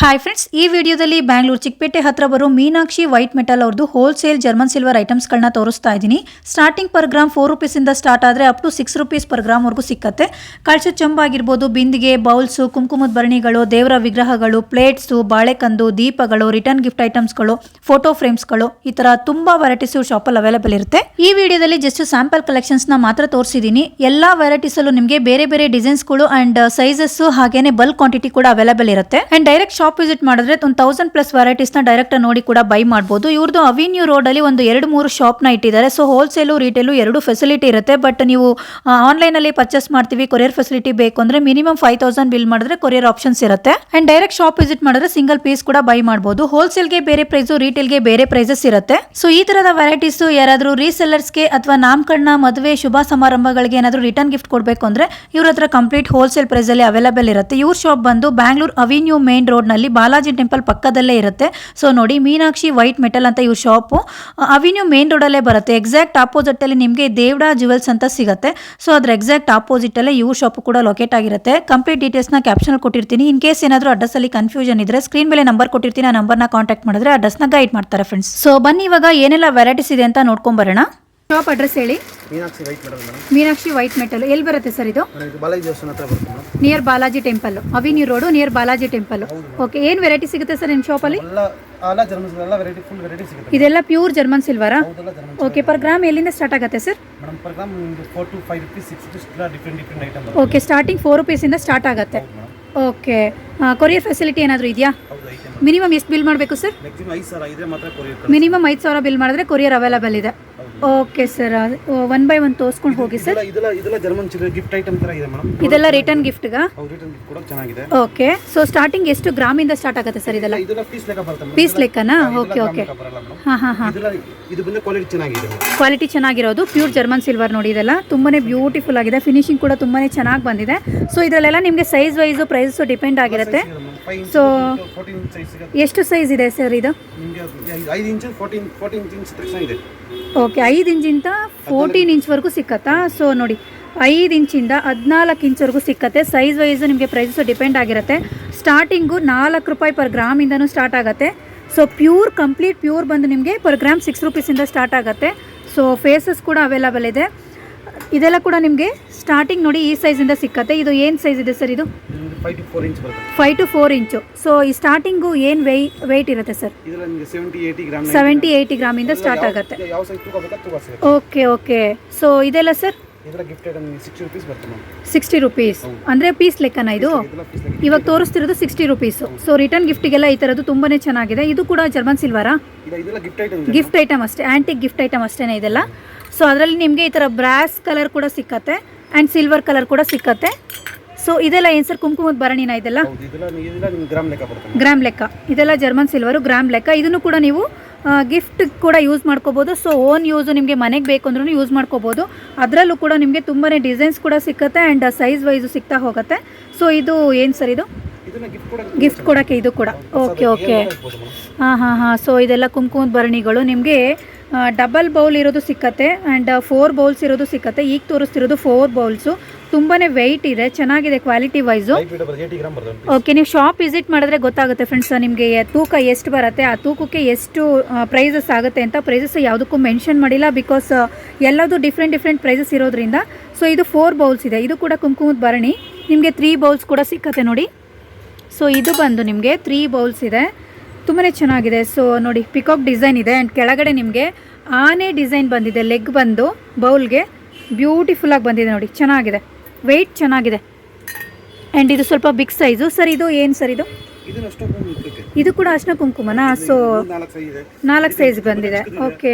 Hi friends, ಈ ವಿಡಿಯೋದಲ್ಲಿ ಬ್ಯಾಂಗ್ಳೂರು ಚಿಕ್ಕಪೇಟೆ ಹತ್ರ ಬರೋ ಮೀನಾಕ್ಷಿ ವೈಟ್ ಮೆಟಲ್ ಅವ್ರದ್ದು ಹೋಲ್ಸೇಲ್ ಜರ್ಮನ್ ಸಿಲ್ವರ್ ಐಟಮ್ಸ್ಗಳನ್ನ ತೋರಿಸ್ತಾ ಇದ್ದೀನಿ. ಸ್ಟಾರ್ಟಿಂಗ್ ಪರ್ ಗ್ರಾಮ್ 4 ರೂಪೀಸಿಂದ ಸ್ಟಾರ್ಟ್ ಆದರೆ ಅಪ್ ಟು 6 ರೂಪೀಸ್ ಪರ್ ಗ್ರಾಮ್ವರೆಗೂ ಸಿಕ್ಕತ್ತೆ. ಕಳಶದ ಚೆಂಬು ಆಗಿರ್ಬೋದು, ಬಿಂದಿಗೆ, ಬೌಲ್ಸು, ಕುಂಕುಮದ ಭರಣಿಗಳು, ದೇವರ ವಿಗ್ರಹಗಳು, ಪ್ಲೇಟ್ಸು, ಬಾಳೆಕಂದು, ದೀಪಗಳು, ರಿಟರ್ನ್ ಗಿಫ್ಟ್ ಐಟಮ್ಸ್ಗಳು, ಫೋಟೋ ಫ್ರೇಮ್ಸ್ಗಳು, ಈ ಥರ ತುಂಬ ವೆರೈಟೀಸ್ ಶಾಪಲ್ಲಿ ಅವೈಲೇಬಲ್ ಇರುತ್ತೆ. ಈ ವಿಡಿಯೋದಲ್ಲಿ ಜಸ್ಟ್ ಸ್ಯಾಂಪಲ್ ಕಲೆಕ್ಷನ್ಸ್ನ ಮಾತ್ರ ತೋರಿಸಿದ್ದೀನಿ. ಎಲ್ಲ ವೆರೈಟೀಸಲ್ಲೂ ನಿಮಗೆ ಬೇರೆ ಬೇರೆ ಡಿಸೈನ್ಸ್ಗಳು ಆ್ಯಂಡ್ ಸೈಜಸ್ಸು ಹಾಗೇನೆ ಬಲ್ಕ್ ಕ್ವಾಂಟಿಟಿ ಕೂಡ ಅವೈಲೇಬಲ್ ಇರುತ್ತೆ. ಆ್ಯಂಡ್ ಡೈರೆಕ್ಟ್ ಶಾಪ್ ವಿಸಿಟ್ ಮಾಡಿದ್ರೆ ಒಂದು 1000+ ವೆರೈಟೀಸ್ನ ಡೈರೆಕ್ಟ್ ನೋಡಿ ಕೂಡ ಬೈ ಮಾಡಬಹುದು. ಇವ್ರದ್ದು ಅವಿನ್ಯೂ ರೋಡ್ ಅಲ್ಲಿ ಒಂದು 2-3 ಶಾಪ್ನ ಇಟ್ಟಿದ್ದಾರೆ. ಸೊ ಹೋಲ್ಸೇಲು ರಿಟೇಲು ಎರಡು ಫೆಸಿಲಿಟಿ ಇರುತ್ತೆ. ಬಟ್ ನೀವು ಆನ್ಲೈನ್ ಅಲ್ಲಿ ಪರ್ಚೇಸ್ ಮಾಡ್ತೀವಿ, ಕೊರಿಯರ್ ಫೆಸಿಲಿಟಿ ಬೇಕು ಅಂದ್ರೆ ಮಿನಿಮಮ್ 5000 ಬಿಲ್ ಮಾಡಿದ್ರೆ ಕೊರಿಯರ್ ಆಪ್ಷನ್ಸ್ ಇರುತ್ತೆ. ಅಂಡ್ ಡೈರೆಕ್ಟ್ ಶಾಪ್ ವಿಸಿಟ್ ಮಾಡಿದ್ರೆ ಸಿಂಗಲ್ ಪೀಸ್ ಕೂಡ ಬೈ ಮಾಡಬಹುದು. ಹೋಲ್ಸೇಲ್ಗೆ ಬೇರೆ ಪ್ರೈಸ್, ರಿಟೇಲ್ಗೆ ಬೇರೆ ಪ್ರೈಸಸ್ ಇರುತ್ತೆ. ಸೊ ಈ ತರದ ವೆರೈಟೀಸ್ ಯಾರಾದ್ರೂ ರೀಸೆಲ್ಲರ್ಸ್ಗೆ ಅಥವಾ ನಾಮಕರಣ, ಮದುವೆ, ಶುಭ ಸಮಾರಂಭಗಳಿಗೆ ಏನಾದ್ರು ರಿಟರ್ನ್ ಗಿಫ್ಟ್ ಕೊಡಬೇಕು ಅಂದ್ರೆ ಇವ್ರ ಹತ್ರ ಕಂಪ್ಲೀಟ್ ಹೋಲ್ಸೇಲ್ ಪ್ರೈಸ್ ಅಲ್ಲಿ ಅವೈಲೇಬಲ್ ಇರುತ್ತೆ. ಇವ್ರ ಶಾಪ್ ಬಂದು ಬ್ಯಾಂಗ್ಳೂರ್ ಅವಿನ್ಯೂ ಮೇನ್ ರೋಡ್ ನಲ್ಲಿ ಬಾಲಾಜಿ ಟೆಂಪಲ್ ಪಕ್ಕದಲ್ಲೇ ಇರುತ್ತೆ. ಸೊ ನೋಡಿ, ಮೀನಾಕ್ಷಿ ವೈಟ್ ಮೆಟಲ್ ಅಂತ ಇವ್ರ ಶಾಪು ಅವಿನ್ಯೂ ಮೇನ್ ರೋಡ್ ಅಲ್ಲೇ ಬರುತ್ತೆ. ಎಕ್ಸಾಕ್ಟ್ ಆಪೋಸಿಟ್ ಅಲ್ಲಿ ನಿಮಗೆ ದೇವಡ ಜುವೆಲ್ಸ್ ಅಂತ ಸಿಗುತ್ತೆ. ಸೊ ಅದ್ರ ಎಕ್ಸಾಕ್ಟ್ ಆಪೋಸಿಟ್ ಅಲ್ಲೇ ಇವ್ರ ಶಾಪ್ ಕೂಡ ಲೊಕೇಟ್ ಆಗಿರುತ್ತೆ. ಕಂಪ್ಲೀಟ್ ಡೀಟೇಲ್ಸ್ ನ ಕ್ಯಾಪ್ಷನ್ ಕೊಟ್ಟಿರ್ತೀನಿ. ಇನ್ ಕೇಸ್ ಏನಾದರೂ ಅಡ್ರೆಸ್ ಅಲ್ಲಿ ಕನ್ಫ್ಯೂಷನ್ ಇದ್ರೆ ಸ್ಕ್ರೀನ್ ಮೇಲೆ ನಂಬರ್ ಕೊಟ್ಟಿರ್ತೀನಿ, ಆ ನಂಬರ್ನ ಕಾಂಟ್ಯಾಕ್ಟ್ ಮಾಡಿದ್ರೆ ಅಡ್ರೆಸ್ ನ ಗೈಡ್ ಮಾಡ್ತಾರೆ ಫ್ರೆಂಡ್ಸ್. ಸೊ ಬನ್ನಿ ಇವಾಗ ಏನೆಲ್ಲ ವೆರೈಟೀಸ್ ಇದೆ ಅಂತ ನೋಡ್ಕೊಂಡ್ ಬರೋಣ. ಶಾಪ್ ಅಡ್ರೆಸ್ ಹೇಳಿ. ಮೀನಾಕ್ಷಿ ವೈಟ್ ಮೆಟಲ್ ಎಲ್ಲಿ ಬರುತ್ತೆ ಸರ್? ಇದು near Balaji temple, avenue road near Balaji temple. Okay, ಏನ್ ವೆರೈಟಿ ಸಿಗುತ್ತೆ ಸರ್ ನಿಮ್ಮ ಶಾಪ್ ಅಲ್ಲಿ? ಇದೆಲ್ಲ ಪ್ಯೂರ್ ಜರ್ಮನ್ ಸಿಲ್ವರಾ? ಓಕೆ, ಪರ್ ಗ್ರಾಮ್ ಎಲ್ಲಿಂದ ಸ್ಟಾರ್ಟ್ ಆಗುತ್ತೆ ಸರ್? ಓಕೆ, ಸ್ಟಾರ್ಟಿಂಗ್ 4 ರೂಪೀಸ್ ಇಂದ ಸ್ಟಾರ್ಟ್ ಆಗುತ್ತೆ. ಓಕೆ, ಕೊರಿಯರ್ ಫೆಸಿಲಿಟಿ ಏನಾದರೂ ಇದೆಯಾ? ಮಿನಿಮಮ್ ಎಷ್ಟು ಬಿಲ್ ಮಾಡಬೇಕು ಸರ್? ಮಿನಿಮಮ್ 5000 ಬಿಲ್ ಮಾಡಿದ್ರೆ ಕೊರಿಯರ್ ಅವೈಲೇಬಲ್ ಇದೆ. ಓಕೆ ಸರ್, 1 by 1 ತೋರಿಸ್ಕೊಂಡು ಹೋಗಿ ಸರ್. ಇದೆಲ್ಲ ರಿಟರ್ನ್ ಗಿಫ್ಟ್ಗಾ? ಓಕೆ, ಸೊ ಸ್ಟಾರ್ಟಿಂಗ್ ಎಷ್ಟು ಗ್ರಾಮಿಂದ ಸ್ಟಾರ್ಟ್ ಆಗುತ್ತೆ ಸರ್? ಇದೆಲ್ಲ ಪೀಸ್ ಲೆಕ್ಕನಾ? ಓಕೆ ಓಕೆ, ಕ್ವಾಲಿಟಿ ಚೆನ್ನಾಗಿರೋದು ಪ್ಯೂರ್ ಜರ್ಮನ್ ಸಿಲ್ವರ್. ನೋಡಿ, ಇದೆಲ್ಲ ತುಂಬಾನೇ ಬ್ಯೂಟಿಫುಲ್ ಆಗಿದೆ. ಫಿನಿಶಿಂಗ್ ಕೂಡ ತುಂಬಾನೇ ಚೆನ್ನಾಗಿ ಬಂದಿದೆ. ಸೊ ಇದರಲ್ಲೆಲ್ಲ ನಿಮಗೆ ಸೈಜ್ ವೈಸ್ ಪ್ರೈಸ್ ಡಿಪೆಂಡ್ ಆಗಿರುತ್ತೆ. ಸೊ ಎಷ್ಟು ಸೈಜ್ ಇದೆ ಸರ್ ಇದು? ಓಕೆ, 5 ಇಂಚಿಂದ 14 ಇಂಚ್ವರೆಗೂ ಸಿಕ್ಕತ್ತಾ? ಸೊ ನೋಡಿ, 5 ಇಂಚಿಂದ 14 ಇಂಚ್ವರೆಗೂ ಸಿಕ್ಕತ್ತೆ. ಸೈಜ್ ವೈಸ್ ನಿಮಗೆ ಪ್ರೈಸಸ್ ಡಿಪೆಂಡ್ ಆಗಿರುತ್ತೆ. ಸ್ಟಾರ್ಟಿಂಗು 4 ರೂಪಾಯಿ ಪರ್ ಗ್ರಾಮ್ ಇಂದನೂ ಸ್ಟಾರ್ಟ್ ಆಗುತ್ತೆ. ಸೊ ಪ್ಯೂರ್, ಕಂಪ್ಲೀಟ್ ಪ್ಯೂರ್ ಬಂದು ನಿಮಗೆ ಪರ್ ಗ್ರಾಮ್ 6 ರೂಪೀಸಿಂದ ಸ್ಟಾರ್ಟ್ ಆಗುತ್ತೆ. ಸೊ ಫೇಸಸ್ ಕೂಡ ಅವೈಲೇಬಲ್ ಇದೆ. ಇದೆಲ್ಲ ಕೂಡ ನಿಮಗೆ ಸ್ಟಾರ್ಟಿಂಗ್ ನೋಡಿ ಈ ಸೈಜಿಂದ ಸಿಕ್ಕತ್ತೆ. ಇದು ಏನು ಸೈಜ್ ಇದೆ ಸರ್? ಇದು 5 to 4 ಇಂಚು. ಸೊ ಈ ಸ್ಟಾರ್ಟಿಂಗು ಏನು ವೆಯ್ಟ್ ಇರುತ್ತೆ ಸರ್? 70-80 ಗ್ರಾಮಿಂದ ಸ್ಟಾರ್ಟ್ ಆಗುತ್ತೆ. ಓಕೆ ಓಕೆ, ಸೊ ಇದೆಲ್ಲ ಸರ್ 60 ರೂಪೀಸ್ ಅಂದರೆ ಪೀಸ್ ಲೆಕ್ಕನ ಇದು? ಇವಾಗ ತೋರಿಸ್ತಿರೋದು 60 ರೂಪೀಸು. ಸೊ ರಿಟರ್ನ್ ಗಿಫ್ಟಿಗೆಲ್ಲ ಈ ಥರದ್ದು ತುಂಬಾ ಚೆನ್ನಾಗಿದೆ. ಇದು ಕೂಡ ಜರ್ಮನ್ ಸಿಲ್ವರಾ? ಗಿಫ್ಟ್ ಐಟಮ್ ಅಷ್ಟೇ, ಆ್ಯಂಟಿಕ್ ಗಿಫ್ಟ್ ಐಟಮ್ ಅಷ್ಟೇ ಇದೆಲ್ಲ. ಸೊ ಅದರಲ್ಲಿ ನಿಮಗೆ ಈ ಥರ ಬ್ರಾಸ್ ಕಲರ್ ಕೂಡ ಸಿಕ್ಕತ್ತೆ ಆ್ಯಂಡ್ ಸಿಲ್ವರ್ ಕಲರ್ ಕೂಡ ಸಿಕ್ಕತ್ತೆ. ಸೊ ಇದೆಲ್ಲ ಏನು ಸರ್? ಕುಂಕುಮದ ಭರಣಿನ ಇದೆಲ್ಲ? ಗ್ರಾಮ್ ಲೆಕ್ಕ. ಇದೆಲ್ಲ ಜರ್ಮನ್ ಸಿಲ್ವರು, ಗ್ರಾಮ್ ಲೆಕ್ಕ. ಇದನ್ನು ಕೂಡ ನೀವು ಗಿಫ್ಟ್ ಕೂಡ ಯೂಸ್ ಮಾಡ್ಕೋಬೋದು. ಸೊ ಓನ್ ಯೂಸು ನಿಮಗೆ ಮನೆಗೆ ಬೇಕು ಅಂದ್ರೂ ಯೂಸ್ ಮಾಡ್ಕೋಬೋದು. ಅದರಲ್ಲೂ ಕೂಡ ನಿಮಗೆ ತುಂಬಾ ಡಿಸೈನ್ಸ್ ಕೂಡ ಸಿಕ್ಕತ್ತೆ ಆ್ಯಂಡ್ ಸೈಜ್ ವೈಸು ಸಿಗ್ತಾ ಹೋಗುತ್ತೆ. ಸೊ ಇದು ಏನು ಸರ್? ಇದು ಗಿಫ್ಟ್ ಕೊಡೋಕ್ಕೆ ಇದು ಕೂಡ? ಓಕೆ ಓಕೆ, ಹಾಂ ಹಾಂ ಹಾಂ. ಸೊ ಇದೆಲ್ಲ ಕುಂಕುಮದ ಭರಣಿಗಳು ನಿಮಗೆ ಡಬಲ್ ಬೌಲ್ ಇರೋದು ಸಿಕ್ಕತ್ತೆ ಆ್ಯಂಡ್ 4 ಬೌಲ್ಸ್ ಇರೋದು ಸಿಕ್ಕತ್ತೆ. ಈಗ ತೋರಿಸ್ತಿರೋದು 4 ಬೌಲ್ಸು. ತುಂಬಾ ವೆಯ್ಟ್ ಇದೆ, ಚೆನ್ನಾಗಿದೆ ಕ್ವಾಲಿಟಿ ವೈಸು. ಓಕೆ, ನೀವು ಶಾಪ್ ವಿಸಿಟ್ ಮಾಡಿದ್ರೆ ಗೊತ್ತಾಗುತ್ತೆ ಫ್ರೆಂಡ್ಸ್ ನಿಮಗೆ ತೂಕ ಎಷ್ಟು ಬರುತ್ತೆ, ಆ ತೂಕಕ್ಕೆ ಎಷ್ಟು ಪ್ರೈಸಸ್ ಆಗುತ್ತೆ ಅಂತ. ಪ್ರೈಸಸ್ ಯಾವುದಕ್ಕೂ ಮೆನ್ಷನ್ ಮಾಡಿಲ್ಲ, ಬಿಕಾಸ್ ಎಲ್ಲದೂ ಡಿಫ್ರೆಂಟ್ ಪ್ರೈಸಸ್ ಇರೋದ್ರಿಂದ. ಸೊ ಇದು 4 ಬೌಲ್ಸ್ ಇದೆ. ಇದು ಕೂಡ ಕುಂಕುಮದ ಭರಣಿ. ನಿಮಗೆ 3 ಬೌಲ್ಸ್ ಕೂಡ ಸಿಕ್ಕತ್ತೆ ನೋಡಿ. ಸೊ ಇದು ಬಂದು ನಿಮಗೆ 3 ಬೌಲ್ಸ್ ಇದೆ, ತುಂಬಾ ಚೆನ್ನಾಗಿದೆ. ಸೊ ನೋಡಿ, ಪಿಕಾಕ್ ಡಿಸೈನ್ ಇದೆ ಆ್ಯಂಡ್ ಕೆಳಗಡೆ ನಿಮಗೆ ಆನೆ ಡಿಸೈನ್ ಬಂದಿದೆ. ಲೆಗ್ ಬಂದು ಬೌಲ್ಗೆ ಬ್ಯೂಟಿಫುಲ್ಲಾಗಿ ಬಂದಿದೆ ನೋಡಿ, ಚೆನ್ನಾಗಿದೆ, ವೆಯ್ಟ್ ಚೆನ್ನಾಗಿದೆ. ಆ್ಯಂಡ್ ಇದು ಸ್ವಲ್ಪ ಬಿಗ್ ಸೈಜು. ಸರ್ ಇದು ಏನು ಸರ್? ಇದು ಕೂಡ ಅರ್ಶಿನ ಕುಂಕುಮನಾ? ಸೊ 4 ಸೈಜ್ ಬಂದಿದೆ. ಓಕೆ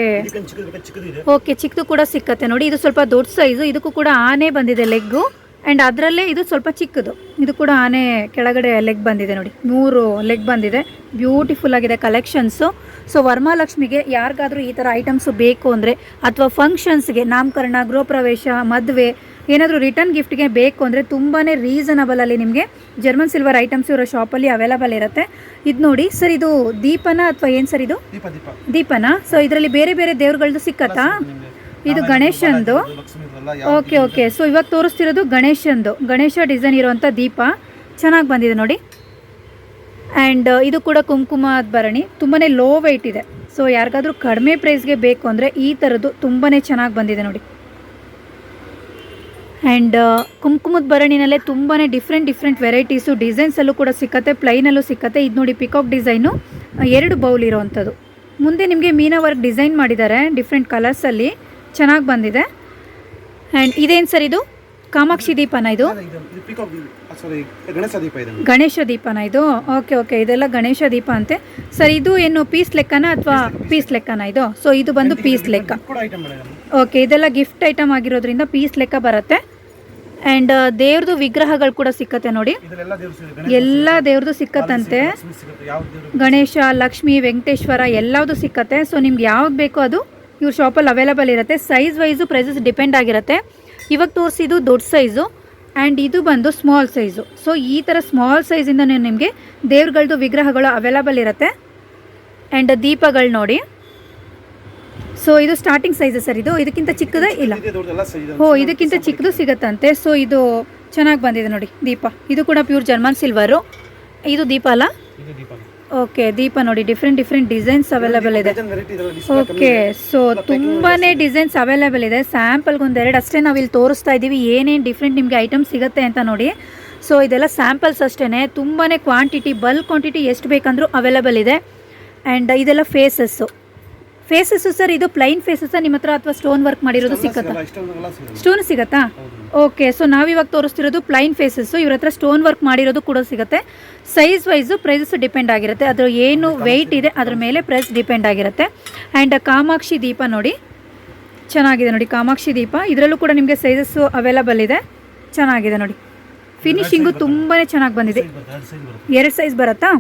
ಓಕೆ, ಚಿಕ್ಕದು ಕೂಡ ಸಿಕ್ಕತ್ತೆ ನೋಡಿ. ಇದು ಸ್ವಲ್ಪ ದೊಡ್ಡ ಸೈಜು. ಇದಕ್ಕೂ ಕೂಡ ಆನೆ ಬಂದಿದೆ ಲೆಗ್ಗು ಆ್ಯಂಡ್ ಅದರಲ್ಲೇ ಇದು ಸ್ವಲ್ಪ ಚಿಕ್ಕದು. ಇದು ಕೂಡ ಆನೆ ಕೆಳಗಡೆ ಲೆಗ್ ಬಂದಿದೆ ನೋಡಿ, 3 ಲೆಗ್ ಬಂದಿದೆ. ಬ್ಯೂಟಿಫುಲ್ ಆಗಿದೆ ಕಲೆಕ್ಷನ್ಸು. ಸೊ ವರಮಹಾಲಕ್ಷ್ಮಿಗೆ ಯಾರಿಗಾದರೂ ಈ ಥರ ಐಟಮ್ಸು ಬೇಕು ಅಂದರೆ ಅಥವಾ ಫಂಕ್ಷನ್ಸ್ಗೆ, ನಾಮಕರಣ, ಗೃಹ ಪ್ರವೇಶ, ಮದುವೆ, ಏನಾದರೂ ರಿಟರ್ನ್ ಗಿಫ್ಟ್ಗೆ ಬೇಕು ಅಂದರೆ ತುಂಬಾ ರೀಸನಬಲಲ್ಲಿ ನಿಮಗೆ ಜರ್ಮನ್ ಸಿಲ್ವರ್ ಐಟಮ್ಸ್ ಇವರ ಶಾಪಲ್ಲಿ ಅವೈಲೇಬಲ್ ಇರುತ್ತೆ. ಇದು ನೋಡಿ ಸರ್, ಇದು ದೀಪನ ಅಥವಾ ಏನು ಸರ್? ಇದು ದೀಪನ. ಸೊ ಇದರಲ್ಲಿ ಬೇರೆ ಬೇರೆ ದೇವ್ರುಗಳದ್ದು ಸಿಕ್ಕತ್ತಾ? ಇದು ಗಣೇಶಂದು. ಓಕೆ ಓಕೆ, ಸೊ ಇವಾಗ ತೋರಿಸ್ತಿರೋದು ಗಣೇಶ ಡಿಸೈನ್ ಇರುವಂಥ ದೀಪ. ಚೆನ್ನಾಗಿ ಬಂದಿದೆ ನೋಡಿ. ಆ್ಯಂಡ್ ಇದು ಕೂಡ ಕುಂಕುಮದ ಭರಣಿ, ತುಂಬಾ ಲೋ ವೆಯ್ಟ್ ಇದೆ. ಸೊ ಯಾರಿಗಾದ್ರೂ ಕಡಿಮೆ ಪ್ರೈಸ್ಗೆ ಬೇಕು ಅಂದರೆ ಈ ಥರದ್ದು ತುಂಬಾ ಚೆನ್ನಾಗಿ ಬಂದಿದೆ ನೋಡಿ. ಆ್ಯಂಡ್ ಕುಂಕುಮದ ಭರಣಿನಲ್ಲೇ ತುಂಬಾ ಡಿಫ್ರೆಂಟ್ ವೆರೈಟೀಸು ಡಿಸೈನ್ಸಲ್ಲೂ ಕೂಡ ಸಿಕ್ಕತ್ತೆ, ಪ್ಲೈನಲ್ಲೂ ಸಿಕ್ಕತ್ತೆ. ಇದು ನೋಡಿ ಪಿಕಾಕ್ ಡಿಸೈನು, 2 ಬೌಲ್ ಇರೋವಂಥದ್ದು. ಮುಂದೆ ನಿಮಗೆ ಮೀನಾ ವರ್ಕ್ ಡಿಸೈನ್ ಮಾಡಿದ್ದಾರೆ ಡಿಫ್ರೆಂಟ್ ಕಲರ್ಸಲ್ಲಿ, ಚೆನ್ನಾಗಿ ಬಂದಿದೆ. ಆ್ಯಂಡ್ ಇದೇನು ಸರ್ ಇದು ಕಾಮಾಕ್ಷಿ ದೀಪನ? ಇದು ಗಣೇಶ ದೀಪನ ಇದು? ಓಕೆ ಇದೆಲ್ಲ ಗಣೇಶ ದೀಪ ಅಂತೆ ಸರ್. ಇದು ಏನು ಪೀಸ್ ಲೆಕ್ಕನ ಅಥವಾ ಪೀಸ್ ಲೆಕ್ಕನ ಇದು? ಸೊ ಇದು ಬಂದು ಪೀಸ್ ಲೆಕ್ಕ. ಓಕೆ, ಇದೆಲ್ಲ ಗಿಫ್ಟ್ ಐಟಮ್ ಆಗಿರೋದ್ರಿಂದ ಪೀಸ್ ಲೆಕ್ಕ ಬರುತ್ತೆ. ಆ್ಯಂಡ್ ದೇವ್ರದ್ದು ವಿಗ್ರಹಗಳು ಕೂಡ ಸಿಕ್ಕತ್ತೆ ನೋಡಿ, ಎಲ್ಲ ದೇವ್ರದ್ದು ಸಿಕ್ಕತ್ತಂತೆ. ಗಣೇಶ, ಲಕ್ಷ್ಮಿ, ವೆಂಕಟೇಶ್ವರ ಎಲ್ಲವುದು ಸಿಕ್ಕತ್ತೆ. ಸೊ ನಿಮ್ಗೆ ಯಾವ್ದು ಬೇಕೋ ಅದು ಇವ್ರ ಶಾಪಲ್ಲಿ ಅವೈಲೇಬಲ್ ಇರುತ್ತೆ. ಸೈಜ್ ವೈಸು ಪ್ರೈಸಸ್ ಡಿಪೆಂಡ್ ಆಗಿರುತ್ತೆ. ಇವಾಗ ತೋರಿಸಿದ್ದು ದೊಡ್ಡ ಸೈಜು ಆ್ಯಂಡ್ ಇದು ಬಂದು ಸ್ಮಾಲ್ ಸೈಜು. ಸೊ ಈ ಥರ ಸ್ಮಾಲ್ ಸೈಜಿಂದ ನಿಮಗೆ ದೇವ್ರಗಳದ್ದು ವಿಗ್ರಹಗಳು ಅವೈಲೇಬಲ್ ಇರುತ್ತೆ. ಆ್ಯಂಡ್ ದೀಪಗಳು ನೋಡಿ. ಸೊ ಇದು ಸ್ಟಾರ್ಟಿಂಗ್ ಸೈಜ್ ಸರ್. ಇದಕ್ಕಿಂತ ಚಿಕ್ಕದೇ ಇಲ್ಲ? ಇದಕ್ಕಿಂತ ಚಿಕ್ಕದು ಸಿಗುತ್ತಂತೆ. ಸೊ ಇದು ಚೆನ್ನಾಗಿ ಬಂದಿದೆ ನೋಡಿ ದೀಪ. ಇದು ಕೂಡ ಪ್ಯೂರ್ ಜರ್ಮನ್ ಸಿಲ್ವರು. ಇದು ದೀಪ ಅಲ್ಲ? ಓಕೆ, ದೀಪ ನೋಡಿ ಡಿಫ್ರೆಂಟ್ ಡಿಸೈನ್ಸ್ ಅವೈಲೇಬಲ್ ಇದೆ. ಓಕೆ, ಸೊ ತುಂಬಾ ಡಿಸೈನ್ಸ್ ಅವೈಲೇಬಲ್ ಇದೆ. ಸ್ಯಾಂಪಲ್ಗೆ ಒಂದೆರಡು ಅಷ್ಟೇ ನಾವಿಲ್ಲಿ ತೋರಿಸ್ತಾ ಇದ್ದೀವಿ, ಏನೇನು ಡಿಫ್ರೆಂಟ್ ನಿಮಗೆ ಐಟಮ್ ಸಿಗುತ್ತೆ ಅಂತ ನೋಡಿ. ಸೊ ಇದೆಲ್ಲ ಸ್ಯಾಂಪಲ್ಸ್ ಅಷ್ಟೇ, ತುಂಬಾ ಕ್ವಾಂಟಿಟಿ, ಬಲ್ಕ್ ಕ್ವಾಂಟಿಟಿ ಎಷ್ಟು ಬೇಕಂದ್ರೂ ಅವೈಲೇಬಲ್ ಇದೆ. ಆ್ಯಂಡ್ ಇದೆಲ್ಲ ಫೇಸಸ್ಸು ಸರ್. ಇದು ಪ್ಲೈನ್ ಫೇಸಸ್ಸಾ ನಿಮ್ಮ ಹತ್ರ ಅಥವಾ ಸ್ಟೋನ್ ವರ್ಕ್ ಮಾಡಿರೋದು ಸಿಗುತ್ತಾ? ಸ್ಟೋನ್ ಸಿಗುತ್ತಾ? ಓಕೆ, ಸೊ ನಾವಿವಾಗ ತೋರಿಸ್ತಿರೋದು ಪ್ಲೈನ್ ಫೇಸಸ್ಸು. ಇವ್ರ ಹತ್ರ ಸ್ಟೋನ್ ವರ್ಕ್ ಮಾಡಿರೋದು ಕೂಡ ಸಿಗುತ್ತೆ. ಸೈಜ್ ವೈಸು ಪ್ರೈಸಸ್ ಡಿಪೆಂಡ್ ಆಗಿರುತ್ತೆ, ಅದ್ರ ಏನು ವೆಯ್ಟ್ ಇದೆ ಅದ್ರ ಮೇಲೆ ಪ್ರೈಸ್ ಡಿಪೆಂಡ್ ಆಗಿರುತ್ತೆ. ಆ್ಯಂಡ್ ಕಾಮಾಕ್ಷಿ ದೀಪ ನೋಡಿ, ಚೆನ್ನಾಗಿದೆ ನೋಡಿ ಕಾಮಾಕ್ಷಿ ದೀಪ. ಇದರಲ್ಲೂ ಕೂಡ ನಿಮಗೆ ಸೈಜಸ್ಸು ಅವೈಲೇಬಲ್ ಇದೆ, ಚೆನ್ನಾಗಿದೆ ನೋಡಿ. ಫಿನಿಶಿಂಗು ತುಂಬಾ ಚೆನ್ನಾಗಿ ಬಂದಿದೆ. 2 ಸೈಜ್ ಬರುತ್ತಾ?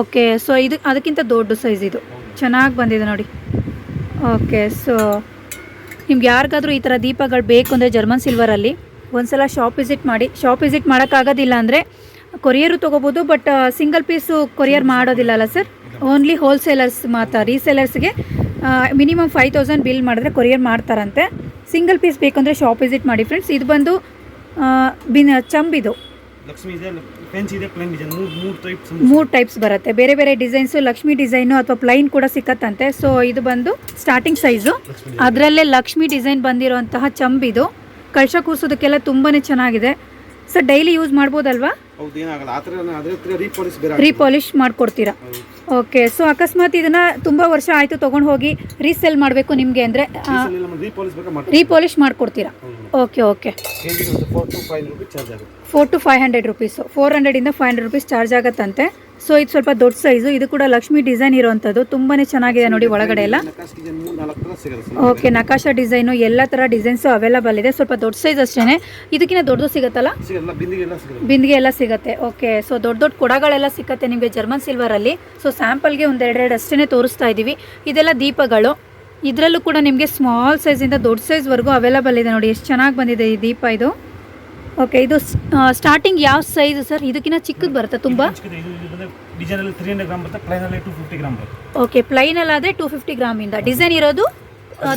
ಓಕೆ, ಸೊ ಇದು ಅದಕ್ಕಿಂತ ದೊಡ್ಡ ಸೈಜ್, ಇದು ಚೆನ್ನಾಗಿ ಬಂದಿದೆ ನೋಡಿ. ಓಕೆ, ಸೊ ನಿಮ್ಗೆ ಯಾರಿಗಾದ್ರೂ ಈ ಥರ ದೀಪಗಳು ಬೇಕು ಅಂದರೆ ಜರ್ಮನ್ ಸಿಲ್ವರಲ್ಲಿ ಒಂದ್ಸಲ ಶಾಪ್ ವಿಸಿಟ್ ಮಾಡಿ. ಶಾಪ್ ವಿಸಿಟ್ ಮಾಡೋಕ್ಕಾಗೋದಿಲ್ಲ ಅಂದರೆ ಕೊರಿಯರು ತೊಗೋಬೋದು, ಬಟ್ ಸಿಂಗಲ್ ಪೀಸು ಕೊರಿಯರ್ ಮಾಡೋದಿಲ್ಲ ಅಲ್ಲ ಸರ್? ಓನ್ಲಿ ಹೋಲ್ಸೇಲರ್ಸ್ ಮಾತ್ರ. ರೀಸೇಲರ್ಸ್ಗೆ ಮಿನಿಮಮ್ 5000 ಬಿಲ್ ಮಾಡಿದ್ರೆ ಕೊರಿಯರ್ ಮಾಡ್ತಾರಂತೆ. ಸಿಂಗಲ್ ಪೀಸ್ ಬೇಕಂದರೆ ಶಾಪ್ ವಿಸಿಟ್ ಮಾಡಿ ಫ್ರೆಂಡ್ಸ್. ಇದು ಬಂದು ಚಂಬಿದು ಮೂರು ಟೈಪ್ಸ್ ಬರುತ್ತೆ, ಬೇರೆ ಡಿಸೈನ್ಸು. ಲಕ್ಷ್ಮಿ ಡಿಸೈನು ಅಥವಾ ಪ್ಲೈನ್ ಕೂಡ ಸಿಕ್ಕತ್ತಂತೆ. ಸೊ ಇದು ಬಂದು ಸ್ಟಾರ್ಟಿಂಗ್ ಸೈಜು, ಅದರಲ್ಲೇ ಲಕ್ಷ್ಮಿ ಡಿಸೈನ್ ಬಂದಿರುವಂತಹ ಚಂಬಿದು. ಕಳಶ ಕೂರಿಸೋದಕ್ಕೆಲ್ಲ ತುಂಬಾ ಚೆನ್ನಾಗಿದೆ ಸರ್. ಡೈಲಿ ಯೂಸ್ ಮಾಡ್ಬೋದಲ್ವಾ? ರೀಪಾಲಿಶ್ ಮಾಡಿಕೊಡ್ತೀರಾ? ಓಕೆ, ಸೊ ಅಕಸ್ಮಾತ್ ಇದನ್ನ ತುಂಬಾ ವರ್ಷ ಆಯಿತು ತೊಗೊಂಡು ಹೋಗಿ ರೀಸೇಲ್ ಮಾಡಬೇಕು ನಿಮಗೆ ಅಂದರೆ ರೀಪಾಲಿಶ್ ಮಾಡಿಕೊಡ್ತೀರಾ? Okay, 4 to 500 rupees. 400 ಇಂದ 500 ರುಪೀಸ್ ಚಾರ್ಜ್ ಆಗುತ್ತಂತೆ. ಸೊ ಇದು ಸ್ವಲ್ಪ ದೊಡ್ಡ ಸೈಜು, ಇದು ಕೂಡ ಲಕ್ಷ್ಮಿ ಡಿಸೈನ್ ಇರುವಂಥದ್ದು, ತುಂಬಾ ಚೆನ್ನಾಗಿದೆ ನೋಡಿ ಒಳಗಡೆ ಎಲ್ಲ. ಓಕೆ, ನಕಾಶ ಡಿಸೈನು ಎಲ್ಲ ಥರ ಡಿಸೈನ್ಸು ಅವೈಲೇಬಲ್ ಇದೆ. ಸ್ವಲ್ಪ ದೊಡ್ಡ ಸೈಜ್ ಅಷ್ಟೇ. ಇದಕ್ಕಿಂತ ದೊಡ್ಡದು ಸಿಗುತ್ತಲ್ಲ? ಬಿಂದಿಗೆ ಎಲ್ಲ ಸಿಗುತ್ತೆ. ಓಕೆ, ಸೊ ದೊಡ್ಡ ಕೊಡಗಳೆಲ್ಲ ಸಿಗುತ್ತೆ ನಿಮಗೆ ಜರ್ಮನ್ ಸಿಲ್ವರಲ್ಲಿ. ಸೊ ಸ್ಯಾಂಪಲ್ಗೆ ಒಂದೆರಡು ಅಷ್ಟೇ ತೋರಿಸ್ತಾ ಇದ್ದೀವಿ. ಇದೆಲ್ಲ ದೀಪಗಳು. ಇದರಲ್ಲೂ ಕೂಡ ನಿಮಗೆ ಸ್ಮಾಲ್ ಸೈಜಿಂದ ದೊಡ್ಡ ಸೈಜ್ವರೆಗೂ ಅವೈಲೇಬಲ್ ಇದೆ ನೋಡಿ. ಎಷ್ಟು ಚೆನ್ನಾಗಿ ಬಂದಿದೆ ಈ ದೀಪ ಇದು. ಓಕೆ, ಇದು ಸ್ಟಾರ್ಟಿಂಗ್ ಯಾವ ಸೈಜ್ ಸರ್? ಇದಕ್ಕಿಂತ ಚಿಕ್ಕದು ಬರುತ್ತೆ ತುಂಬ? ಓಕೆ, ಪ್ಲೈನಲ್ಲಾದರೆ 250 ಗ್ರಾಮಿಂದ, ಡಿಸೈನ್ ಇರೋದು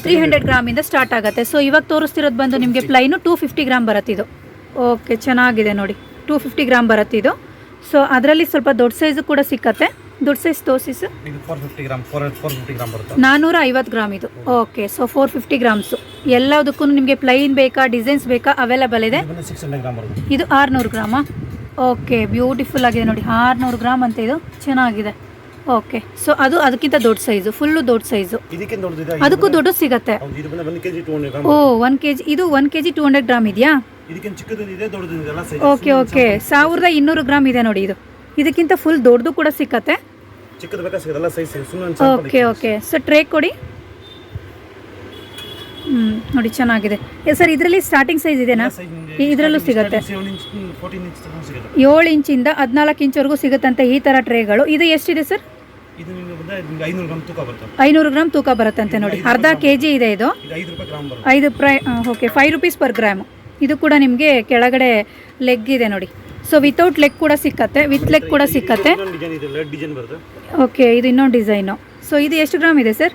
300 ಗ್ರಾಮಿಂದ ಸ್ಟಾರ್ಟ್ ಆಗುತ್ತೆ. ಸೊ ಇವಾಗ ತೋರಿಸ್ತಿರೋದು ಬಂದು ನಿಮಗೆ ಪ್ಲೈನು 250 ಗ್ರಾಮ್ ಬರುತ್ತೆ ಇದು. ಓಕೆ, ಚೆನ್ನಾಗಿದೆ ನೋಡಿ, 250 ಗ್ರಾಮ್ ಬರುತ್ತೆ ಇದು. ಸೊ ಅದರಲ್ಲಿ ಸ್ವಲ್ಪ ದೊಡ್ಡ ಸೈಜು ಕೂಡ ಸಿಕ್ಕತ್ತೆ. ದೊಡ್ಡ ಸೈಜ್ ತೋರಿಸಿ ಸರ್. 450 ಗ್ರಾಮ್ ಇದು. Okay, so 450 grams. ಎಲ್ಲದಕ್ಕೂ ನಿಮಗೆ ಪ್ಲೈನ್ ಬೇಕಾ ಡಿಸೈನ್ಸ್ ಬೇಕಾ ಅವೈಲೇಬಲ್ ಇದೆ. ಇದು 600 ಗ್ರಾಮಾ? ಓಕೆ, ಬ್ಯೂಟಿಫುಲ್ ಆಗಿದೆ ನೋಡಿ, 600 ಗ್ರಾಮ್ ಅಂತ ಇದು, ಚೆನ್ನಾಗಿದೆ. ಓಕೆ, ಸೊ ಅದು ಅದಕ್ಕಿಂತ ದೊಡ್ಡ ಸೈಜು, ಫುಲ್ಲು ದೊಡ್ಡ ಸೈಜು. ಅದಕ್ಕೂ ದೊಡ್ಡ ಸಿಗತ್ತೆ. ಓ, 1 kg. ಇದು 1 kg 200 ಗ್ರಾಮ್ ಇದೆಯಾ? ಓಕೆ, 1200 ಗ್ರಾಮ್ ಇದೆ ನೋಡಿ ಇದು. ಇದಕ್ಕಿಂತ ಫುಲ್ ದೊಡ್ಡದು ಕೂಡ ಸಿಕ್ಕತ್ತೆ. ಓಕೆ, ಸೊ ಟ್ರೇ ಕೊಡಿ. ನೋಡಿ ಚೆನ್ನಾಗಿದೆ ಸರ್. ಇದರಲ್ಲಿ ಸ್ಟಾರ್ಟಿಂಗ್ ಸೈಜ್ ಇದೆನಾ? ಇದರಲ್ಲೂ ಸಿಗುತ್ತೆ. 7 ಇಂಚಿಂದ 14 ಇಂಚ್ವರೆಗೂ ಸಿಗುತ್ತಂತೆ ಈ ಥರ ಟ್ರೇಗಳು. ಇದು ಎಷ್ಟಿದೆ ಸರ್? 500 ಗ್ರಾಮ್ ತೂಕ ಬರುತ್ತಂತೆ ನೋಡಿ. ಅರ್ಧ kg ಇದೆ ಇದು. 5 ರೂಪೀಸ್ ಪರ್ ಗ್ರಾಮ್. ಇದು ಕೂಡ ನಿಮಗೆ ಕೆಳಗಡೆ ಲೆಗ್ ಇದೆ ನೋಡಿ. ಸೊ ವಿತೌಟ್ ಲೆಗ್ ಕೂಡ ಸಿಕ್ಕತ್ತೆ, ವಿತ್ ಲೆಗ್ ಕೂಡ ಸಿಕ್ಕತ್ತೆ. ಓಕೆ, ಇದು ಇನ್ನೊಂದು ಡಿಸೈನು. ಸೊ ಇದು ಎಷ್ಟು ಗ್ರಾಮ್ ಇದೆ ಸರ್?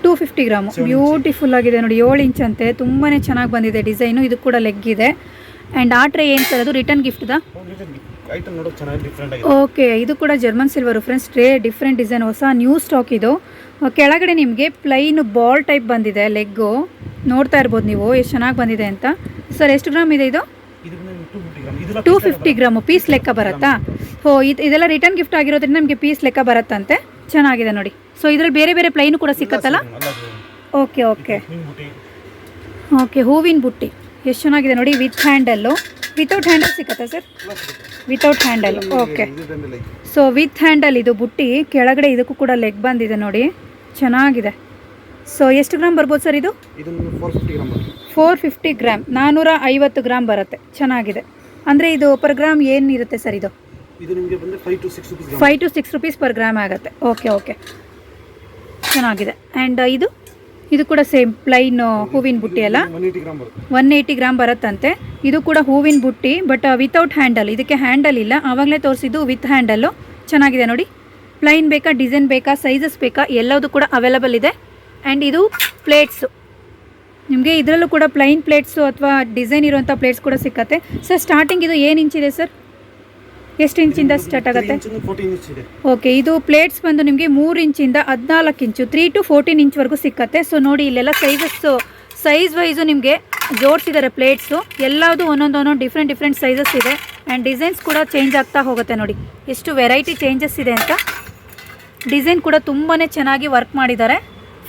250 ಗ್ರಾಮು. ಬ್ಯೂಟಿಫುಲ್ ಆಗಿದೆ ನೋಡಿ, 7 ಇಂಚ್ ಅಂತೆ, ತುಂಬಾ ಚೆನ್ನಾಗಿ ಬಂದಿದೆ ಡಿಸೈನು. ಇದು ಕೂಡ ಲೆಗ್ ಇದೆ. ಆ್ಯಂಡ್ ಆ ಟ್ರೇ ಏನು ಸರ್? ಅದು ರಿಟರ್ನ್ ಗಿಫ್ಟ್ದಾ? ಐಟಮ್ ನೋಡೋಕೆ ಚೆನ್ನಾಗಿ ಡಿಫ್ರೆಂಟ್ ಆಗಿದೆ. ಓಕೆ, ಇದು ಕೂಡ German silver friends. Different design, ಹೊಸ ನ್ಯೂ ಸ್ಟಾಕ್ ಇದು. ಕೆಳಗಡೆ ನಿಮಗೆ ಪ್ಲೈನ್ ಬಾಲ್ ಟೈಪ್ ಬಂದಿದೆ ಲೆಗ್ಗು. ನೋಡ್ತಾ ಇರ್ಬೋದು ನೀವು ಎಷ್ಟು ಚೆನ್ನಾಗಿ ಬಂದಿದೆ ಅಂತ. ಸರ್ ಎಷ್ಟು ಗ್ರಾಮ್ ಇದೆ ಇದು? 250 ಗ್ರಾಮು ಪೀಸ್ ಲೆಕ್ಕ ಬರುತ್ತಾ? ಇದೆಲ್ಲ ರಿಟರ್ನ್ ಗಿಫ್ಟ್ ಆಗಿರೋದ್ರಿಂದ ನಮಗೆ ಪೀಸ್ ಲೆಕ್ಕ ಬರುತ್ತಂತೆ. ಚೆನ್ನಾಗಿದೆ ನೋಡಿ. ಸೊ ಇದರಲ್ಲಿ ಬೇರೆ ಬೇರೆ ಪ್ಲೈನು ಕೂಡ ಸಿಕ್ಕತ್ತಲ್ಲ? ಓಕೆ ಓಕೆ ಓಕೆ, ಹೂವಿನ ಬುಟ್ಟಿ ಎಷ್ಟು ಚೆನ್ನಾಗಿದೆ ನೋಡಿ. ವಿತ್ ಹ್ಯಾಂಡಲ್ಲು, ವಿತೌಟ್ ಹ್ಯಾಂಡಲ್ ಸಿಕ್ಕತ್ತಾ sir? Without handle. Okay, so with handle ಇದು ಬುಟ್ಟಿ. ಕೆಳಗಡೆ ಇದಕ್ಕೂ ಕೂಡ ಲೆಗ್ ಬಂದಿದೆ ನೋಡಿ, ಚೆನ್ನಾಗಿದೆ. ಸೊ ಎಷ್ಟು ಗ್ರಾಮ್ ಬರ್ಬೋದು ಸರ್ ಇದು? 450 ಗ್ರಾಮ್, 450 ಗ್ರಾಮ್ ಬರುತ್ತೆ. ಚೆನ್ನಾಗಿದೆ. ಅಂದರೆ ಇದು ಪರ್ ಗ್ರಾಮ್ ಏನಿರುತ್ತೆ ಸರ್ ಇದು? ಇದು ನಿಮಗೆ ಬಂದರೆ 5 to 6 rupees ಪರ್ ಗ್ರಾಮ್ ಆಗುತ್ತೆ. ಓಕೆ ಓಕೆ, ಚೆನ್ನಾಗಿದೆ. ಆ್ಯಂಡ್ ಇದು ಕೂಡ ಸೇಮ್ ಪ್ಲೈನ್ ಹೂವಿನ ಬುಟ್ಟಿ ಅಲ್ಲ? 180 ಗ್ರಾಮ್ ಬರುತ್ತಂತೆ. ಇದು ಕೂಡ ಹೂವಿನ ಬುಟ್ಟಿ, ಬಟ್ ವಿತೌಟ್ ಹ್ಯಾಂಡಲ್. ಇದಕ್ಕೆ ಹ್ಯಾಂಡಲ್ ಇಲ್ಲ, ಆವಾಗಲೇ ತೋರಿಸಿದ್ದು ವಿತ್ ಹ್ಯಾಂಡಲ್ಲು. ಚೆನ್ನಾಗಿದೆ ನೋಡಿ. ಪ್ಲೈನ್ ಬೇಕಾ, ಡಿಸೈನ್ ಬೇಕಾ, ಸೈಜಸ್ ಬೇಕಾ, ಎಲ್ಲದೂ ಕೂಡ ಅವೈಲಬಲ್ ಇದೆ. ಆ್ಯಂಡ್ ಇದು ಪ್ಲೇಟ್ಸು ನಿಮಗೆ, ಇದರಲ್ಲೂ ಕೂಡ ಪ್ಲೈನ್ ಪ್ಲೇಟ್ಸು ಅಥವಾ ಡಿಸೈನ್ ಇರುವಂಥ ಪ್ಲೇಟ್ಸ್ ಕೂಡ ಸಿಕ್ಕತ್ತೆ. ಸರ್ ಸ್ಟಾರ್ಟಿಂಗ್ ಇದು ಏನು ಇಂಚಿದೆ ಸರ್? ಎಷ್ಟು ಇಂಚಿಂದ ಸ್ಟಾರ್ಟ್ ಆಗುತ್ತೆ? ಓಕೆ, ಇದು ಪ್ಲೇಟ್ಸ್ ಬಂದು ನಿಮಗೆ 3 ಇಂಚಿಂದ 14 ಇಂಚು, 3 to 14 ಇಂಚ್ವರೆಗೂ ಸಿಕ್ಕತ್ತೆ. ಸೊ ನೋಡಿ, ಇಲ್ಲೆಲ್ಲ ಸೈಜ್ ವೈಸು ನಿಮಗೆ ಜೋಡಿಸಿದ್ದಾರೆ ಪ್ಲೇಟ್ಸು. ಎಲ್ಲದು ಒಂದೊಂದು ಡಿಫ್ರೆಂಟ್ ಸೈಜಸ್ ಇದೆ. ಆ್ಯಂಡ್ ಡಿಸೈನ್ಸ್ ಕೂಡ ಚೇಂಜ್ ಆಗ್ತಾ ಹೋಗುತ್ತೆ ನೋಡಿ, ಎಷ್ಟು ವೆರೈಟಿ ಚೇಂಜಸ್ ಇದೆ ಅಂತ. ಡಿಸೈನ್ ಕೂಡ ತುಂಬಾ ಚೆನ್ನಾಗಿ ವರ್ಕ್ ಮಾಡಿದ್ದಾರೆ.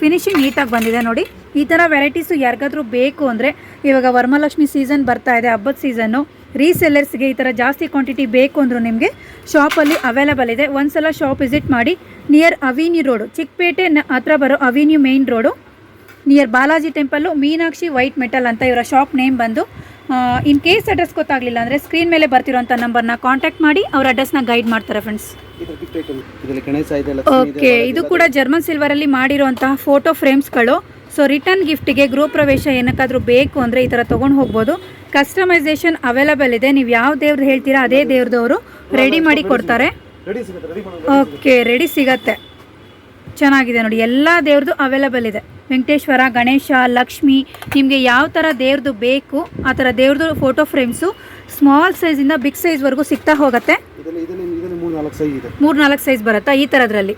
ಫಿನಿಶಿಂಗ್ ನೀಟಾಗಿ ಬಂದಿದೆ ನೋಡಿ. ಈ ಥರ ವೆರೈಟೀಸು ಯಾರಿಗಾದ್ರೂ ಬೇಕು ಅಂದರೆ, ಇವಾಗ ವರಮಹಾಲಕ್ಷ್ಮಿ ಸೀಸನ್ ಬರ್ತಾ ಇದೆ, ಹಬ್ಬದ ಸೀಸನ್ನು. ರೀಸೆಲ್ಲರ್ಸ್ಗೆ ಈ ಥರ ಜಾಸ್ತಿ ಕ್ವಾಂಟಿಟಿ ಬೇಕು ಅಂದರೂ ನಿಮಗೆ ಶಾಪಲ್ಲಿ ಅವೈಲಬಲ್ ಇದೆ. ಒಂದ್ಸಲ ಶಾಪ್ ವಿಸಿಟ್ ಮಾಡಿ. ನಿಯರ್ ಅವಿನ್ಯೂ ರೋಡು, ಚಿಕ್ಕಪೇಟೆ ಹತ್ರ ಬರೋ avenue main road, near Balaji temple, Meenakshi white metal ಅಂತ ಇವರ ಶಾಪ್ ನೇಮ್ ಬಂದು. ಇನ್ ಕೇಸ್ ಅಡ್ರೆಸ್ ಗೊತ್ತಾಗಲಿಲ್ಲ ಅಂದರೆ ಸ್ಕ್ರೀನ್ ಮೇಲೆ ಬರ್ತಿರೋಂಥ ನಂಬರ್ನ ಕಾಂಟ್ಯಾಕ್ಟ್ ಮಾಡಿ ಅವ್ರ ಅಡ್ರೆಸ್ನ ಗೈಡ್ ಮಾಡ್ತಾರೆ ಫ್ರೆಂಡ್ಸ್. ಓಕೆ, ಇದು ಕೂಡ ಜರ್ಮನ್ ಸಿಲ್ವರಲ್ಲಿ ಮಾಡಿರೋಂತಹ ಫೋಟೋ ಫ್ರೇಮ್ಸ್ಗಳು. ಸೊ ರಿಟರ್ನ್ ಗಿಫ್ಟಿಗೆ ಗೃಹ ಪ್ರವೇಶ ಏನಕ್ಕಾದರೂ ಬೇಕು ಅಂದರೆ ಈ ಥರ ತೊಗೊಂಡು ಹೋಗ್ಬೋದು. ಕಸ್ಟಮೈಸೇಷನ್ ಅವೈಲಬಲ್ ಇದೆ. ನೀವು ಯಾವ ದೇವ್ರದ್ದು ಹೇಳ್ತೀರಾ ಅದೇ ದೇವ್ರದವರು ರೆಡಿ ಮಾಡಿ ಕೊಡ್ತಾರೆ. ಓಕೆ, ರೆಡಿ ಸಿಗತ್ತೆ. ಚೆನ್ನಾಗಿದೆ ನೋಡಿ, ಎಲ್ಲ ದೇವ್ರದ್ದು ಅವೈಲಬಲ್ ಇದೆ. ವೆಂಕಟೇಶ್ವರ, ಗಣೇಶ, ಲಕ್ಷ್ಮಿ, ನಿಮಗೆ ಯಾವ ಥರ ದೇವ್ರದ್ದು ಬೇಕು ಆ ಥರ ದೇವ್ರದ್ದು ಫೋಟೋ ಫ್ರೇಮ್ಸು ಸ್ಮಾಲ್ ಸೈಜಿಂದ ಬಿಗ್ ಸೈಜ್ವರೆಗೂ ಸಿಗ್ತಾ ಹೋಗುತ್ತೆ. 3-4 ಸೈಜ್ ಬರುತ್ತಾ ಈ ಥರದ್ರಲ್ಲಿ?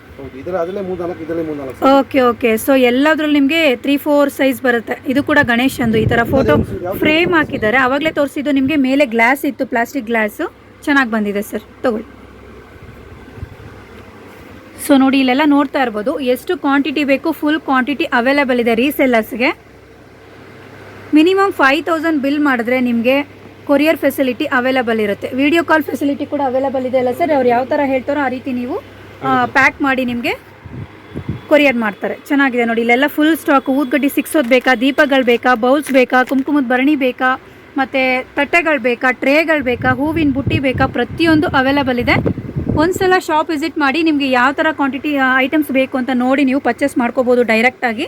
ಓಕೆ ಓಕೆ, ಸೊ ಎಲ್ಲದ್ರಲ್ಲಿ ನಿಮಗೆ 3-4 ಸೈಜ್ ಬರುತ್ತೆ. ಇದು ಕೂಡ ಗಣೇಶಂದು ಈ ಥರ ಫೋಟೋ ಫ್ರೇಮ್ ಹಾಕಿದ್ದಾರೆ. ಆವಾಗಲೇ ತೋರಿಸಿದ್ದು ನಿಮಗೆ ಮೇಲೆ ಗ್ಲಾಸ್ ಇತ್ತು, ಪ್ಲಾಸ್ಟಿಕ್ ಗ್ಲಾಸು. ಚೆನ್ನಾಗಿ ಬಂದಿದೆ ಸರ್, ತಗೊಳ್ಳಿ. ಸೊ ನೋಡಿ, ಇಲ್ಲೆಲ್ಲ ನೋಡ್ತಾ ಇರ್ಬೋದು ಎಷ್ಟು ಕ್ವಾಂಟಿಟಿ ಬೇಕು. ಫುಲ್ ಕ್ವಾಂಟಿಟಿ ಅವೈಲಬಲ್ ಇದೆ ರೀಸೆಲ್ಲರ್ಸ್ಗೆ. ಮಿನಿಮಮ್ 5000 ಬಿಲ್ ಮಾಡಿದ್ರೆ ನಿಮಗೆ ಕೊರಿಯರ್ ಫೆಸಿಲಿಟಿ ಅವೈಲಬಲ್ ಇರುತ್ತೆ. ವಿಡಿಯೋ ಕಾಲ್ ಫೆಸಿಲಿಟಿ ಕೂಡ ಅವೈಲಬಲ್ ಇದೆ ಅಲ್ಲ ಸರ್? ಅವ್ರು ಯಾವ ಥರ ಹೇಳ್ತಾರೋ ಆ ರೀತಿ ನೀವು ಪ್ಯಾಕ್ ಮಾಡಿ ನಿಮಗೆ ಕೊರಿಯರ್ ಮಾಡ್ತಾರೆ. ಚೆನ್ನಾಗಿದೆ ನೋಡಿ, ಇಲ್ಲೆಲ್ಲ ಫುಲ್ ಸ್ಟಾಕ್. ಊದ್ಗಡ್ಡಿ ಸಿಕ್ಸೋದು ಬೇಕಾ, ದೀಪಗಳು ಬೇಕಾ, ಬೌಲ್ಸ್ ಬೇಕಾ, ಕುಂಕುಮದ ಭರಣಿ ಬೇಕಾ, ಮತ್ತು ತಟ್ಟೆಗಳು ಬೇಕಾ, ಟ್ರೇಗಳು ಬೇಕಾ, ಹೂವಿನ ಬುಟ್ಟಿ ಬೇಕಾ, ಪ್ರತಿಯೊಂದು ಅವೈಲಬಲ್ ಇದೆ. ಒಂದ್ಸಲ ಶಾಪ್ ವಿಸಿಟ್ ಮಾಡಿ ನಿಮಗೆ ಯಾವ ಥರ ಕ್ವಾಂಟಿಟಿ ಐಟಮ್ಸ್ ಬೇಕು ಅಂತ ನೋಡಿ ನೀವು ಪರ್ಚೇಸ್ ಮಾಡ್ಕೋಬೋದು ಡೈರೆಕ್ಟಾಗಿ.